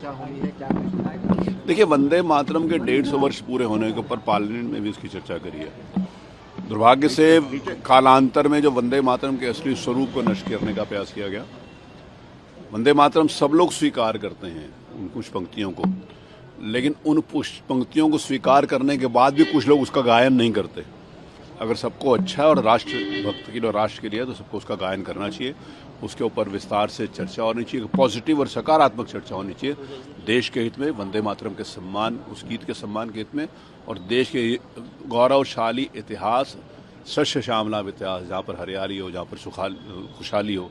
चर्चा होनी है, क्या कुछ? देखिए, वंदे मातरम के 150 वर्ष पूरे होने के ऊपर पार्लियामेंट में भी इसकी चर्चा करी है। दुर्भाग्य से कालांतर में जो वंदे मातरम के असली स्वरूप को नष्ट करने का प्रयास किया गया। वंदे मातरम सब लोग स्वीकार करते हैं उन कुछ पंक्तियों को, लेकिन उन पंक्तियों को स्वीकार करने के बाद भी कुछ लोग उसका गायन नहीं करते। अगर सबको अच्छा है और राष्ट्र भक्त के लिए, राष्ट्र के लिए, तो सबको उसका गायन करना चाहिए। उसके ऊपर विस्तार से चर्चा होनी चाहिए, पॉजिटिव और सकारात्मक चर्चा होनी चाहिए, देश के हित में, वंदे मातरम के सम्मान, उस गीत के सम्मान के हित में, और देश के गौरवशाली इतिहास, शस्य श्यामला इतिहास, जहाँ पर हरियाली हो, जहाँ पर खुशहाली हो,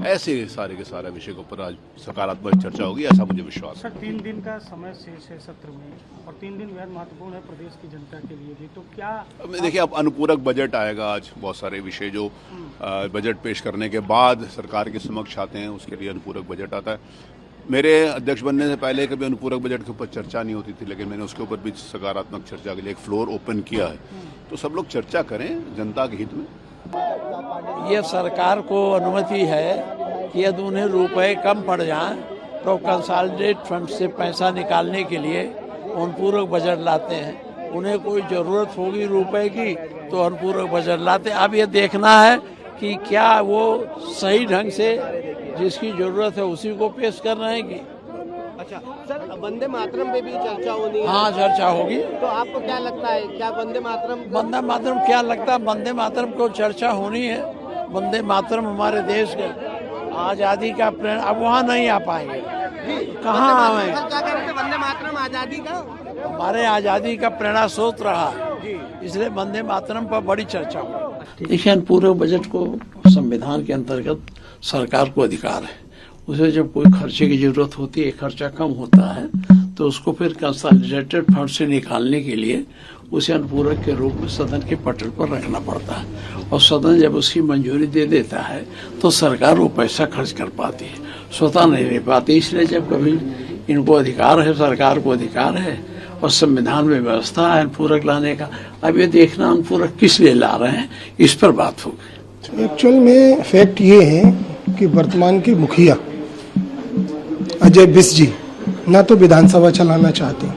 ऐसे सारे के सारे विषय के ऊपर आज सकारात्मक चर्चा होगी, ऐसा मुझे विश्वास है। सर, 3 दिन का समय शेष है सत्र में, और 3 दिन बेहद महत्वपूर्ण है प्रदेश की जनता के लिए भी, तो क्या देखिए, अब अनुपूरक बजट आएगा आज, बहुत सारे विषय जो बजट पेश करने के बाद सरकार के समक्ष आते हैं, उसके लिए अनुपूरक बजट आता है। मेरे अध्यक्ष बनने से पहले कभी अनुपूरक बजट के ऊपर चर्चा नहीं होती थी, लेकिन मैंने उसके ऊपर भी सकारात्मक चर्चा के लिए एक फ्लोर ओपन किया है। तो सब लोग चर्चा करें जनता के हित में। ये सरकार को अनुमति है कि यदि उन्हें रुपए कम पड़ जाएं तो कंसोलिडेट फंड से पैसा निकालने के लिए अनुपूरक बजट लाते हैं। उन्हें कोई ज़रूरत होगी रुपए की तो अनुपूरक बजट लाते हैं। अब ये देखना है कि क्या वो सही ढंग से जिसकी ज़रूरत है उसी को पेश कर रहे हैं कि। अच्छा सर, वंदे मातरम पे भी चर्चा होनी है। हाँ, चर्चा होगी। तो आपको क्या लगता है, क्या वंदे मातरम क्या लगता है? वंदे मातरम को चर्चा होनी है। वंदे मातरम हमारे देश के आज़ादी का प्रेरणा, अब वहाँ नहीं आ पाएंगे, कहाँ आए? क्या कह रहे थे, वंदे मातरम आज़ादी का, हमारे आज़ादी का प्रेरणा स्रोत रहा, इसलिए वंदे मातरम पर बड़ी चर्चा हुई। देखिए, पूरे बजट को संविधान के अंतर्गत सरकार को अधिकार है, उसे जब कोई खर्चे की जरूरत होती है, खर्चा कम होता है, तो उसको फिर कंसोलिडेटेड फंड से निकालने के लिए उसे अनुपूरक के रूप में सदन के पटल पर रखना पड़ता है, और सदन जब उसकी मंजूरी दे देता है तो सरकार वो पैसा खर्च कर पाती है, स्वतः नहीं ले पाती। इसलिए जब कभी इनको अधिकार है, सरकार को अधिकार है, और संविधान में व्यवस्था है अनुपूरक लाने का, अब ये देखना अनुपूरक किस लिए ला रहे हैं, इस पर बात होगी। एक्चुअल में फैक्ट ये है कि वर्तमान के मुखिया अजय बिस जी ना तो विधानसभा चलाना चाहते हैं।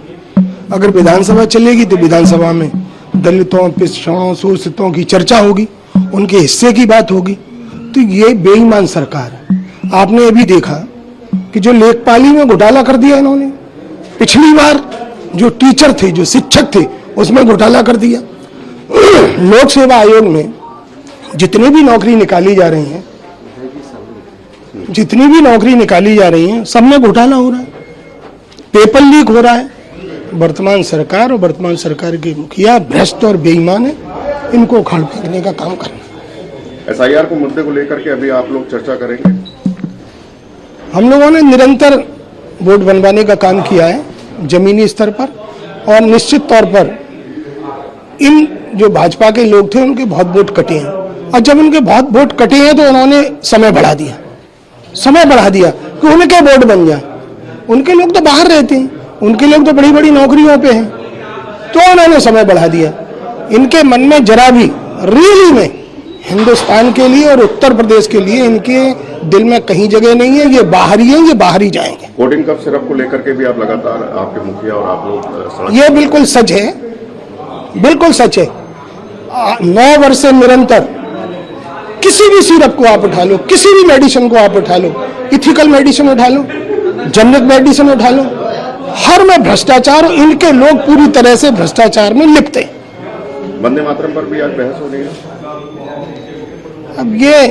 अगर विधानसभा चलेगी तो विधानसभा में दलितों, पिछड़ों, शोषितों की चर्चा होगी, उनके हिस्से की बात होगी। तो ये बेईमान सरकार है। आपने अभी देखा कि जो लेखपाली में घोटाला कर दिया इन्होंने, पिछली बार जो टीचर थे, जो शिक्षक थे, उसमें घोटाला कर दिया। लोक सेवा आयोग में जितनी भी नौकरी निकाली जा रही हैं, सब में घोटाला हो रहा है, पेपर लीक हो रहा है। वर्तमान सरकार और वर्तमान सरकार के मुखिया भ्रष्ट और बेईमान है, इनको उखाड़ फेंकने का काम करना। SIR को मुद्दे को लेकर के अभी आप लोग चर्चा करेंगे? हम लोगों ने निरंतर वोट बनवाने का काम किया है जमीनी स्तर पर, और निश्चित तौर पर इन जो भाजपा के लोग थे उनके बहुत वोट कटे हैं, और जब उनके बहुत वोट कटे हैं तो उन्होंने समय बढ़ा दिया कि उनके वोट बन जाए। उनके लोग तो बाहर रहते हैं, उनके लोग तो बड़ी बड़ी नौकरियों पे हैं, तो उन्होंने समय बढ़ा दिया। इनके मन में जरा भी रियली में हिंदुस्तान के लिए और उत्तर प्रदेश के लिए इनके दिल में कहीं जगह नहीं है। ये बाहर ही है, ये बाहर ही जाएंगे। वोटिंग कप सिरप को लेकर के भी आप लगातार, आपके मुखिया और आप लोग, ये बिल्कुल सच है, बिल्कुल सच है। 9 वर्ष से निरंतर किसी भी सिरप को आप उठा लो, किसी भी मेडिसिन को आप उठा लो, इथिकल मेडिसिन उठा लो, जेनेरिक मेडिसिन उठा लो, हर में भ्रष्टाचार, इनके लोग पूरी तरह से भ्रष्टाचार में लिप्त हैं। वंदे मातरम पर भी आज बहस हो रही है। अब ये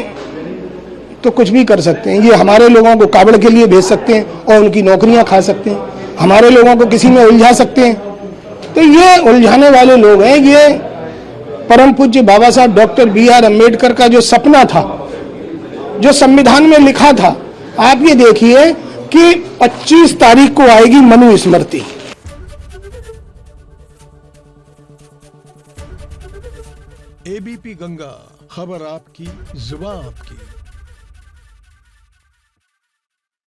तो कुछ भी कर सकते हैं, ये हमारे लोगों को काबड़ के लिए भेज सकते हैं और उनकी नौकरियां खा सकते हैं, हमारे लोगों को किसी में उलझा सकते हैं। तो ये उलझाने वाले लोग हैं। ये परम पूज्य बाबा साहब डॉक्टर BR अम्बेडकर का जो सपना था, जो संविधान में लिखा था, आप ये देखिए कि 25 तारीख को आएगी मनुस्मृति। ABP गंगा, खबर आपकी, जुबान आपकी।